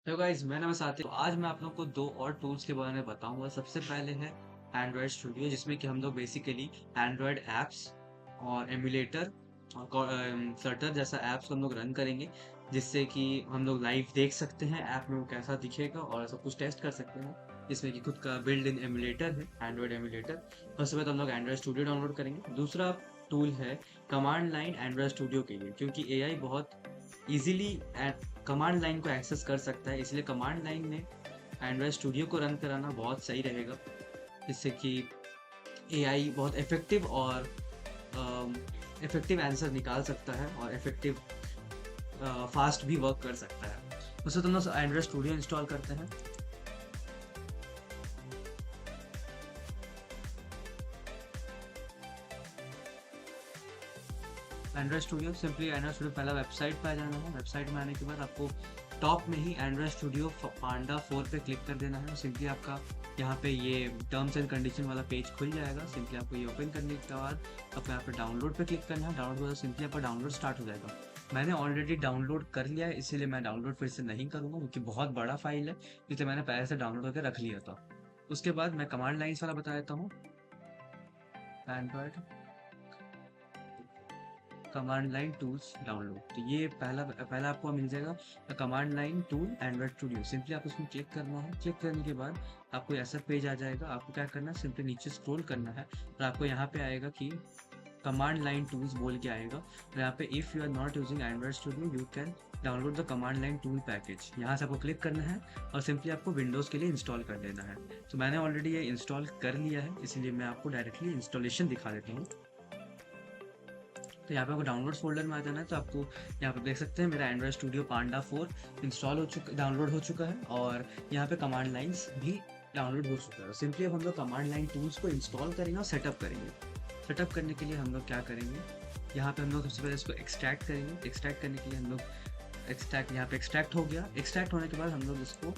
Hello guys, मेरा नाम है साथी। तो आज मैं आप लोगों को दो और टूल्स के बारे में बताऊंगा। सबसे पहले है एंड्रॉयड स्टूडियो, जिसमें कि हम लोग बेसिकली एंड्रॉयड ऐप्स और एमुलेटर और फ्लटर जैसा ऐप्स हम लोग रन करेंगे, जिससे कि हम लोग लाइव देख सकते हैं ऐप में वो कैसा दिखेगा और सब कुछ टेस्ट कर सकते हैं। जिसमें कि खुद का बिल्ड इन एमुलेटर है, एंड्रॉयड एमुलेटर। सबसे पहले तो हम लोग एंड्रॉयड स्टूडियो डाउनलोड करेंगे। दूसरा टूल है कमांड लाइन एंड्रॉयड स्टूडियो के लिए, क्योंकि एआई बहुत इजीली कमांड लाइन को एक्सेस कर सकता है, इसलिए कमांड लाइन में एंड्रॉयड स्टूडियो को रन कराना बहुत सही रहेगा, जिससे कि एआई बहुत इफेक्टिव आंसर निकाल सकता है और इफेक्टिव फास्ट भी वर्क कर सकता है। उससे तुम लोग एंड्रॉयड स्टूडियो इंस्टॉल करते हैं। एंड्रॉयड स्टूडियो पहला वेबसाइट पे आ जाना है। वेबसाइट में आने के बाद आपको टॉप में ही एंड्रॉयड स्टूडियो पांडा 4 पे क्लिक कर देना है। सिंपली आपका यहाँ पे ये टर्म्स एंड कंडीशन वाला पेज खुल जाएगा। सिंपली आपको ये ओपन करने के बाद आपको यहाँ पे डाउनलोड पे क्लिक करना है। डाउनलोड के बाद सिंपली आपका डाउनलोड स्टार्ट हो जाएगा। मैंने ऑलरेडी डाउनलोड कर लिया है, इसीलिए मैं डाउनलोड फिर से नहीं करूँगा, क्योंकि बहुत बड़ा फाइल है, इसलिए मैंने पहले से डाउनलोड करके रख लिया था। उसके बाद मैं कमांड लाइन्स वाला बता देता हूँ। Android command line tools download, तो ये पहला आपको मिल जाएगा command line tool Android studio. Simply आप उसमें क्लिक करना है। क्लिक करने के बाद आपको ऐसा पेज आ जाएगा। आपको क्या करना है, सिंपली नीचे स्क्रॉल करना है और आपको यहाँ पे आएगा कि कमांड लाइन टूल्स बोल के आएगा। और यहाँ पे if you are not using Android Studio you can download the command line tool package. यहाँ से आपको क्लिक करना है और सिंपली आपको विंडोज़ के लिए इंस्टॉल कर देना है। तो मैंने ऑलरेडी ये इंस्टॉल कर लिया है, इसीलिए मैं आपको डायरेक्टली इंस्टॉलेशन दिखा देता हूँ। तो यहाँ पे आपको डाउनलोड्स फोल्डर में आ जाना है। तो आपको यहाँ पे देख सकते हैं मेरा एंड्रॉयड स्टूडियो पांडा 4 डाउनलोड हो चुका है और यहाँ पे कमांड लाइन्स भी डाउनलोड हो चुका है। सिंपली अब हम लोग कमांड लाइन टूल्स को इंस्टॉल करेंगे और सेटअप करेंगे। सेटअप करने के लिए हम लोग क्या करेंगे, यहाँ पे हम लोग सबसे पहले इसको एक्सट्रैक्ट करेंगे। एक्सट्रैक्ट करने के लिए हम लोग यहाँ पे एक्सट्रैक्ट हो गया। एक्सट्रैक्ट होने के बाद हम लोग इसको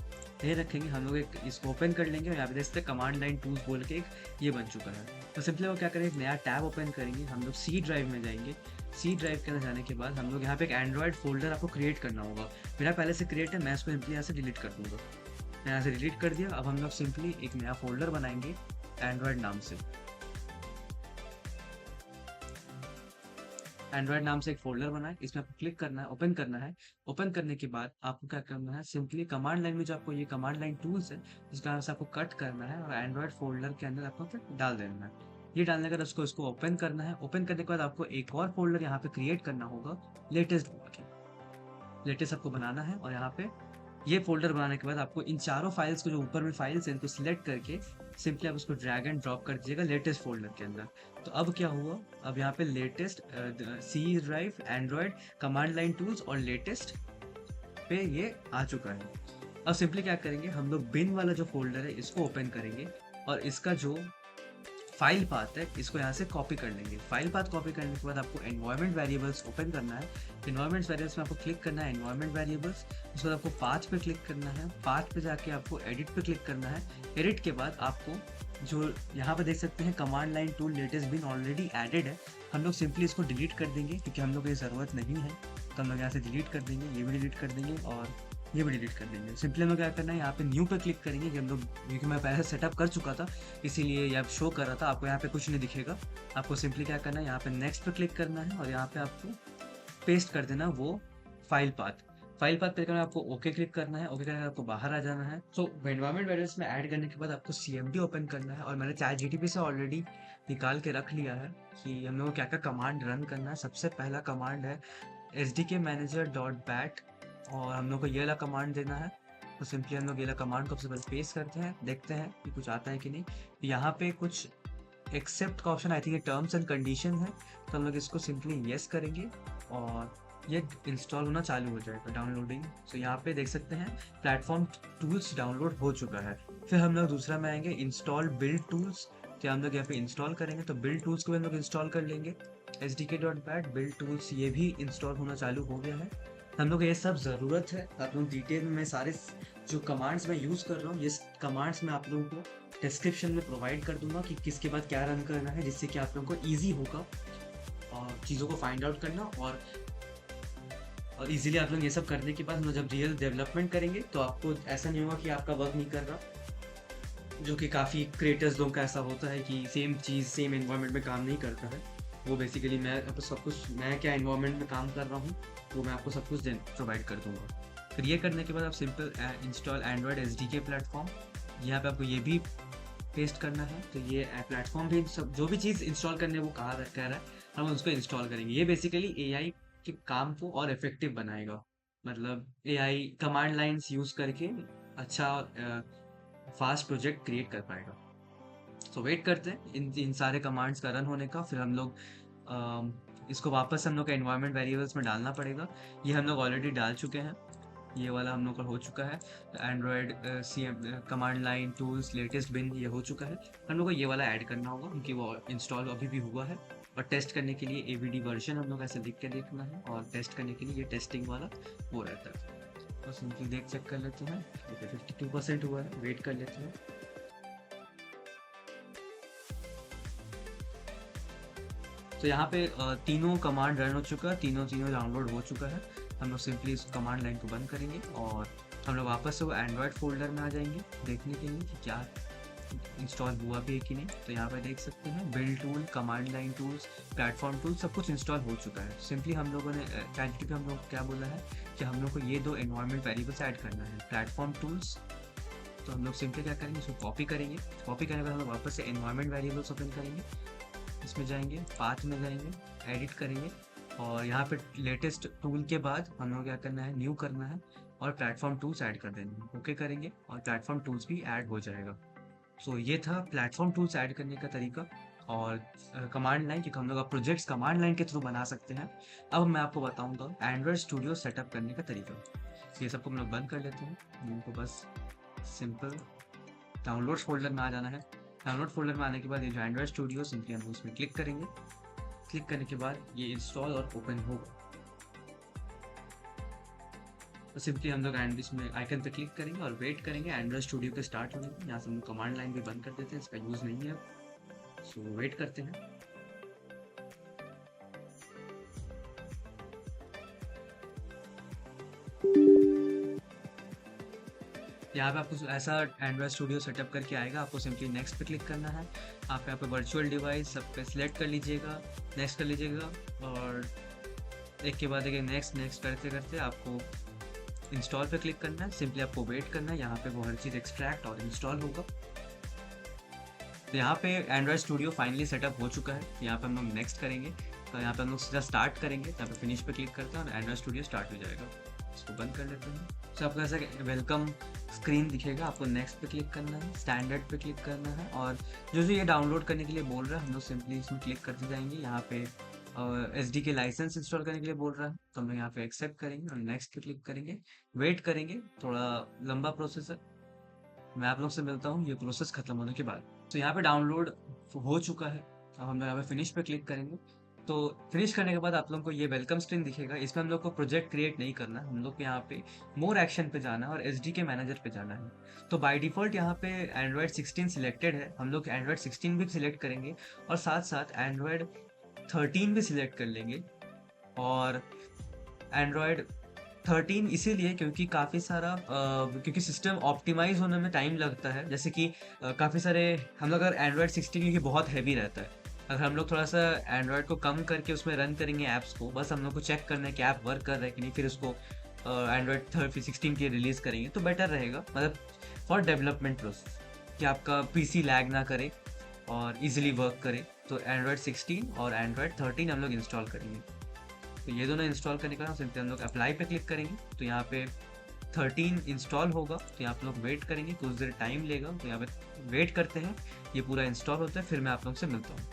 नहीं रखेंगे, हम लोग एक इसको ओपन कर लेंगे और यहाँ पे देख सकते हैं कमांड लाइन टूल्स बोल के एक ये बन चुका है। तो सिंपली वो क्या करेंगे, एक नया टैब ओपन करेंगे। हम लोग सी ड्राइव में जाएंगे। सी ड्राइव के अंदर जाने के बाद हम लोग यहाँ पे एक एंड्रॉयड फोल्डर आपको क्रिएट करना होगा। मेरा पहले से क्रिएट है, मैं इसको सिंपली यहाँ से डिलीट कर दूंगा। मैं यहाँ से डिलीट कर दिया। अब हम लोग सिंपली एक नया फोल्डर बनाएंगे एंड्रॉयड नाम से। एंड्रॉयड नाम से एक फोल्डर बनाए, इसमें आपको क्लिक करना है, ओपन करना है। ओपन करने के बाद आपको क्या करना है, सिंपली कमांड लाइन में जो आपको ये कमांड लाइन टूल्स है इसका नाम से आपको कट करना है और एंड्रॉयड फोल्डर के अंदर आपको फिर डाल देना है। ये डालने के बाद इसको ओपन करना है। ओपन करने के बाद आपको एक और फोल्डर यहाँ पे क्रिएट करना होगा, लेटेस्ट बोल के। लेटेस्ट आपको बनाना है और यहाँ पे ये फोल्डर बनाने के बाद आपको इन चारों फाइल्स को, जो ऊपर में फाइल्स हैं, इनको सिलेक्ट करके सिंपली आप उसको ड्रैग एंड ड्रॉप कर दीजिएगा लेटेस्ट फोल्डर के अंदर। तो अब क्या हुआ, अब यहाँ पे latest C drive, Android, command line tools और लेटेस्ट पे ये आ चुका है। अब सिंपली क्या करेंगे, हम लोग बिन वाला जो फोल्डर है इसको ओपन करेंगे और इसका जो फाइल पाथ है इसको यहाँ से कॉपी कर लेंगे। फाइल पाथ कॉपी करने के बाद आपको एनवायरनमेंट वेरिएबल्स ओपन करना है। एनवायरनमेंट वेरिएबल्स में आपको क्लिक करना है एनवायरनमेंट वेरिएबल्स। उसके बाद आपको पाथ पे क्लिक करना है। पाथ पे जाके आपको एडिट पे क्लिक करना है। एडिट के बाद आपको जो यहाँ पे देख सकते हैं command line tool latest bin already added है, हम लोग सिंपली इसको डिलीट कर देंगे, क्योंकि हम लोग को ये ज़रूरत नहीं है। तो हम लोग यहाँ से डिलीट कर देंगे, ये भी डिलीट कर देंगे और ये भी डिलीट कर देंगे। सिंपली हमें क्या करना है, यहाँ पे न्यू पे क्लिक करेंगे कि हम लोग, क्योंकि मैं पहले सेटअप कर चुका था इसीलिए ये शो कर रहा था, आपको यहाँ पे कुछ नहीं दिखेगा। आपको सिंपली क्या करना है, यहाँ पे नेक्स्ट पे क्लिक करना है और यहाँ पे आपको पेस्ट कर देना वो फाइल पाथ। फाइल पाथ पे करना आपको ओके क्लिक करना है। ओके करने के बाद आपको बाहर आ जाना है। तो एनवायरनमेंट वेरिएबल्स में ऐड करने के बाद आपको सीएमडी ओपन करना है और मैंने चैट जीटीपी से ऑलरेडी निकाल के रख लिया है कि हम लोग को क्या क्या कमांड रन करना है। सबसे पहला कमांड है SDK manager डॉट बैट और हम लोग को ये वाला कमांड देना है। तो सिंपली हम लोग ये वाला कमांड को सबसे पहले पेस्ट करते हैं, देखते हैं कि कुछ आता है कि नहीं। यहाँ पे कुछ एक्सेप्ट का ऑप्शन, आई थिंक ये टर्म्स एंड कंडीशन है, तो हम लोग इसको सिंपली येस करेंगे और ये इंस्टॉल होना चालू हो जाएगा, डाउनलोडिंग। तो यहाँ पे देख सकते हैं प्लेटफॉर्म टूल्स डाउनलोड हो चुका है। फिर हम लोग दूसरा में आएंगे इंस्टॉल बिल्ड टूल्स। तो हम लोग यहाँ पे इंस्टॉल करेंगे, तो बिल्ड टूल्स को भी हम लोग इंस्टॉल कर लेंगे। SDK.bat बिल्ड टूल्स ये भी इंस्टॉल होना चालू हो गया है। हम लोग ये सब ज़रूरत है, आप लोग डिटेल में सारे जो कमांड्स मैं यूज़ कर रहा हूँ, ये कमांड्स मैं आप लोगों को डिस्क्रिप्शन में प्रोवाइड कर दूंगा कि किसके बाद क्या रन करना है, जिससे कि आप लोगों को ईजी होगा और चीज़ों को फाइंड आउट करना और और इजीली आप लोग ये सब करने के बाद हम लोग जब रियल डेवलपमेंट करेंगे तो आपको ऐसा नहीं होगा कि आपका वर्क नहीं कर रहा, जो कि काफ़ी क्रिएटर्स लोगों का ऐसा होता है कि सेम चीज़ सेम एनवायरनमेंट में काम नहीं करता है। वो बेसिकली मैं आपको सब कुछ, मैं क्या एनवायरनमेंट में काम कर रहा हूँ वो मैं आपको सब कुछ प्रोवाइड कर दूंगा। फिर ये करने के बाद आप simple install Android SDK platform, यहाँ पे आपको ये भी पेस्ट करना है। तो ये प्लेटफॉर्म भी सब जो भी चीज़ इंस्टॉल करने वो कह रहा है हम उसको इंस्टॉल करेंगे। ये बेसिकली एआई के काम को और इफेक्टिव बनाएगा, मतलब एआई कमांड लाइंस यूज़ करके अच्छा फास्ट प्रोजेक्ट क्रिएट कर पाएगा। तो वेट करते हैं इन सारे कमांड्स का रन होने का। फिर हम लोग इसको वापस हम लोग का एनवायरनमेंट वेरिएबल्स में डालना पड़ेगा। ये हम लोग ऑलरेडी डाल चुके हैं, ये वाला हम लोग का हो चुका है। Android command line tools latest bin ये हो चुका है। हम लोग को ये वाला ऐड करना होगा क्योंकि वो इंस्टॉल अभी भी हुआ है। और टेस्ट करने के लिए एवीडी वर्जन हम लोग ऐसे लिख के देखना है, और टेस्ट करने के लिए ये टेस्टिंग वाला वो रहता है। तो सिंपली देख चेक कर लेते हैं। 52% हुआ है, वेट कर लेते हैं। तो यहाँ पे तीनों कमांड रन हो चुका है, तीनों डाउनलोड हो चुका है। हम लोग सिंपली इस कमांड लाइन को बंद करेंगे और हम लोग वापस से वो एंड्रॉयड फोल्डर में आ जाएंगे देखने के लिए कि क्या इंस्टॉल हुआ भी है कि नहीं। तो यहाँ पे देख सकते हैं build tool, command line tools, platform tool सब कुछ इंस्टॉल हो चुका है। सिंपली हम लोगों ने चैट पे हम लोग क्या बोला है कि हम लोग को ये दो एनवायरनमेंट वेरिएबल्स ऐड करना है, प्लेटफॉर्म टूल्स। तो हम लोग सिंपली क्या करेंगे, इसको कॉपी करेंगे। कॉपी करने के बाद हम लोग वापस से एनवायरनमेंट वेरिएबल्स ओपन करेंगे, इसमें जाएंगे, पाथ में जाएंगे, एडिट करेंगे, और यहाँ पे लेटेस्ट टूल के बाद हम लोग क्या करना है, न्यू करना है और प्लेटफॉर्म टूल्स ऐड कर देंगे। ओके करेंगे और प्लेटफॉर्म टूल्स भी ऐड हो जाएगा। सो ये था प्लेटफॉर्म टूल्स ऐड करने का तरीका। और कमांड लाइन, क्योंकि हम लोग अब प्रोजेक्ट्स कमांड लाइन के थ्रू बना सकते हैं। अब मैं आपको बताऊंगा एंड्रॉयड स्टूडियो सेटअप करने का तरीका। ये सबको हम लोग बंद कर लेते हैं। इनको बस सिंपल डाउनलोड्स फोल्डर में आ जाना है। डाउनलोड फोल्डर में आने के बाद ये जो एंड्रॉयड स्टूडियो, सिंपली हम उसमें क्लिक करेंगे। क्लिक करने के बाद ये इंस्टॉल और ओपन होगा। तो सिंपली हम लोग इसमें आइकन पे क्लिक करेंगे और वेट करेंगे एंड्रॉयड स्टूडियो के स्टार्ट होने में। यहाँ से हम लोग कमांड लाइन भी बंद कर देते हैं, इसका यूज़ नहीं है। सो वेट करते हैं। यहाँ पे आपको ऐसा एंड्रॉयड स्टूडियो सेटअप करके आएगा। आपको सिंपली नेक्स्ट पे क्लिक करना है। आप यहाँ पे वर्चुअल डिवाइस सब पे सिलेक्ट कर लीजिएगा, नेक्स्ट कर लीजिएगा, और एक के बाद एक नेक्स्ट नेक्स्ट करते करते आपको इंस्टॉल पे क्लिक करना है। सिंपली आपको वेट करना है, यहाँ पे वो हर चीज़ एक्सट्रैक्ट और इंस्टॉल होगा। तो यहाँ पे एंड्रॉयड स्टूडियो फाइनली सेटअप हो चुका है। यहाँ पे हम लोग नेक्स्ट करेंगे, तो यहाँ पे हम लोग सीधा स्टार्ट करेंगे। यहाँ पे फिनिश पे क्लिक करते हैं और एंड्रॉयड स्टूडियो स्टार्ट हो जाएगा। इसको बंद कर लेते हैं। तो आपको ऐसा वेलकम स्क्रीन दिखेगा। आपको नेक्स्ट पे क्लिक करना है, स्टैंडर्ड पे क्लिक करना है, और जो जो ये डाउनलोड करने के लिए बोल रहा है हम लोग सिंपली इसमें क्लिक करते जाएंगे। यहाँ पे एसडीके लाइसेंस इंस्टॉल करने के लिए बोल रहा है, तो हम लोग यहाँ पे एक्सेप्ट करेंगे और नेक्स्ट पे क्लिक करेंगे। वेट करेंगे, थोड़ा लंबा प्रोसेस है। मैं आप लोग से मिलता हूँ ये प्रोसेस खत्म होने के बाद। तो यहाँ पे डाउनलोड हो चुका है। अब हम लोग यहाँ पे फिनिश पे क्लिक करेंगे। तो फिनिश करने के बाद आप लोगों को ये वेलकम स्क्रीन दिखेगा। इसमें हम लोग को प्रोजेक्ट क्रिएट नहीं करना है, हम लोग को यहाँ पे मोर एक्शन पे जाना है और एसडीके मैनेजर पे जाना है। तो बाय डिफॉल्ट यहाँ पे एंड्रॉयड 16 सिलेक्टेड है। हम लोग एंड्रॉयड 16 भी सिलेक्ट करेंगे और साथ साथ एंड्रॉयड 13 भी सिलेक्ट कर लेंगे। और एंड्रॉयड 13 इसीलिए क्योंकि काफ़ी सारा क्योंकि सिस्टम ऑप्टिमाइज होने में टाइम लगता है। जैसे कि काफ़ी सारे हम लोग अगर एंड्रॉयड 16 क्योंकि बहुत हैवी रहता है, अगर हम लोग थोड़ा सा एंड्रॉयड को कम करके उसमें रन करेंगे ऐप्स को, बस हम लोग को चेक करना है कि ऐप वर्क कर रहा है कि नहीं, फिर उसको एंड्रॉयड 16 के रिलीज़ करेंगे तो बेटर रहेगा। मतलब फॉर डेवलपमेंट प्रोसेस कि आपका पीसी लैग ना करे और इजीली वर्क करे। तो एंड्रॉयड 16 और एंड्रॉयड 13 हम लोग इंस्टॉल करेंगे। तो ये दोनों इंस्टॉल करने का सिंपली हम लोग अप्लाई पे क्लिक करेंगे। तो यहाँ पे 13 इंस्टॉल होगा, तो यहाँ आप लोग वेट करेंगे, कुछ देर टाइम लेगा। तो यहाँ पे वेट करते हैं, ये पूरा इंस्टॉल होता है, फिर मैं आप लोग से मिलता हूँ।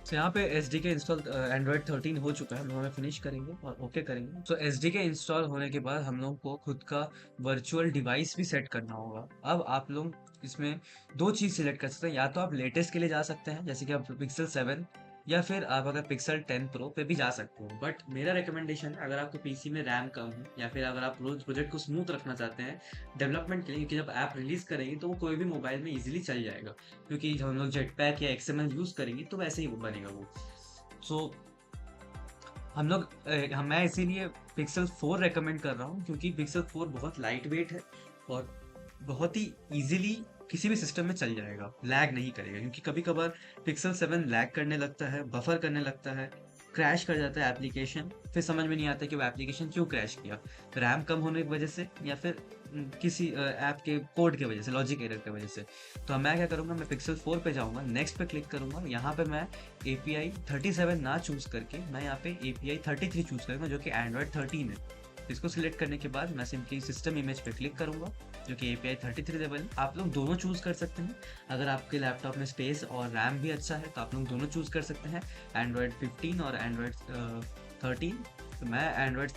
तो यहाँ पे एसडीके इंस्टॉल एंड्रॉयड 13 हो चुका है। हम लोग फिनिश करेंगे और ओके करेंगे। तो एसडीके इंस्टॉल होने के बाद हम लोग को खुद का वर्चुअल डिवाइस भी सेट करना होगा। अब आप लोग इसमें दो चीज़ सिलेक्ट कर सकते हैं। या तो आप लेटेस्ट के लिए जा सकते हैं, जैसे कि आप पिक्सल 7, या फिर आप अगर पिक्सल 10 प्रो पे भी जा सकते हो। बट मेरा रिकमेंडेशन है, अगर आपके पीसी में रैम कम है या फिर अगर आप रोज प्रोजेक्ट को स्मूथ रखना चाहते हैं डेवलपमेंट के लिए, क्योंकि जब ऐप रिलीज करेंगे तो वो कोई भी मोबाइल में इजीली चल जाएगा, क्योंकि जब हम लोग जेट पैक या एक्सएमएल यूज़ करेंगे तो वैसे ही वो बनेगा वो। सो हम लोग मैं इसीलिए पिक्सल 4 रेकमेंड कर रहा हूँ, क्योंकि पिक्सल 4 बहुत लाइट वेट है और बहुत ही इजीली किसी भी सिस्टम में चल जाएगा, लैग नहीं करेगा। क्योंकि कभी कभार पिक्सल 7 लैग करने लगता है, बफर करने लगता है, क्रैश कर जाता है एप्लीकेशन, फिर समझ में नहीं आता कि वो एप्लीकेशन क्यों क्रैश किया, रैम कम होने की वजह से या फिर किसी ऐप के कोड की वजह से, लॉजिक एरर की वजह से। तो मैं क्या करूँगा, मैं पिक्सल 4 पे जाऊँगा, नेक्स्ट पे क्लिक करूँगा, यहाँ पे मैं API 37 ना चूज़ करके मैं यहाँ पे API 33 चूज़ करूँगा, जो कि एंड्रॉयड 13 है। इसको सिलेक्ट करने के बाद मैं सिंपली सिस्टम इमेज पे क्लिक करूँगा, जो कि API 33 लेवल है। आप लोग दोनों चूज़ कर सकते हैं। अगर आपके लैपटॉप में स्पेस और रैम भी अच्छा है तो आप लोग दोनों चूज़ कर सकते हैं, एंड्रॉयड 15 और एंड्रॉयड 13। तो मैं एंड्रॉयड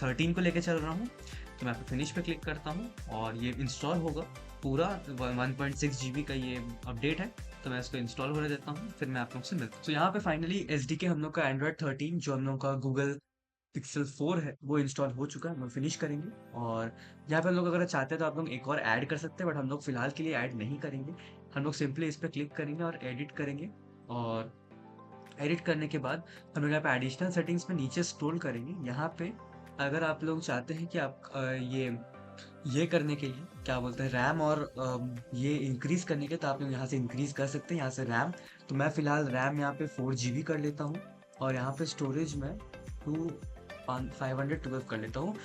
13 को लेके चल रहा हूँ। तो मैं फिनिश पे क्लिक करता हूँ और ये इंस्टॉल होगा। पूरा 1.6 GB का ये अपडेट है, तो मैं इसको इंस्टॉल होने देता हूँ, फिर मैं आप लोग से मिलता हूँ। तो यहाँ पे फाइनली SDK हम लोग का एंड्रॉयड 13, जो हम लोग का गूगल पिक्सल 4 है, वो इंस्टॉल हो चुका है। हम लोग फिनिश करेंगे और यहाँ पे हम लोग अगर चाहते हैं तो आप लोग एक और ऐड कर सकते हैं, बट हम लोग फिलहाल के लिए ऐड नहीं करेंगे। हम लोग सिंपली इस पर क्लिक करेंगे और एडिट करेंगे, और एडिट करने के बाद हम लोग यहाँ पे एडिशनल सेटिंग्स में नीचे स्क्रॉल करेंगे। यहाँ पे अगर आप लोग चाहते हैं कि आप ये करने के लिए क्या बोलते हैं, रैम और ये इंक्रीज करने के, तो आप लोग यहाँ से इंक्रीज कर सकते हैं, यहाँ से रैम। तो मैं फिलहाल रैम यहाँ पे 4 GB कर लेता हूँ, और यहाँ पे स्टोरेज में 512 कर लेता हूँ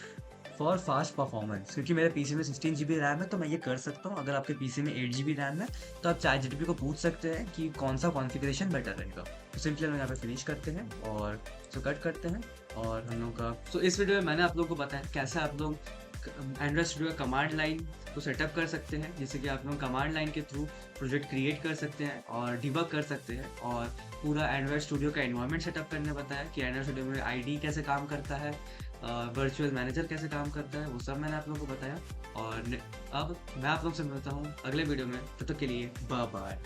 फॉर फास्ट परफॉर्मेंस। क्योंकि मेरे पीसी में 16 GB रैम है, तो मैं ये कर सकता हूँ। अगर आपके पीसी में 8 GB रैम है, तो आप ChatGPT को पूछ सकते हैं कि कौन सा कॉन्फ़िगरेशन बेटर रहेगा। तो सिंपली हम यहाँ पे फिनिश करते हैं और इसको कट करते हैं, और हम लोग का तो इस वीडियो में मैंने आप लोगों को बताया कैसे आप लोग एंड्रॉइड स्टूडियो कमांड लाइन को सेटअप कर सकते हैं, जैसे कि आप लोग कमांड लाइन के थ्रू प्रोजेक्ट क्रिएट कर सकते हैं और डिबग कर सकते हैं, और पूरा एंड्रॉइड स्टूडियो का एनवायरनमेंट सेटअप करने बताया कि एंड्रॉइड स्टूडियो में आईडी कैसे काम करता है, वर्चुअल मैनेजर कैसे काम करता है, वो सब मैंने आप लोगों को बताया। और अब मैं आप लोग से मिलता हूँ अगले वीडियो में, तब तक के लिए बाय बाय।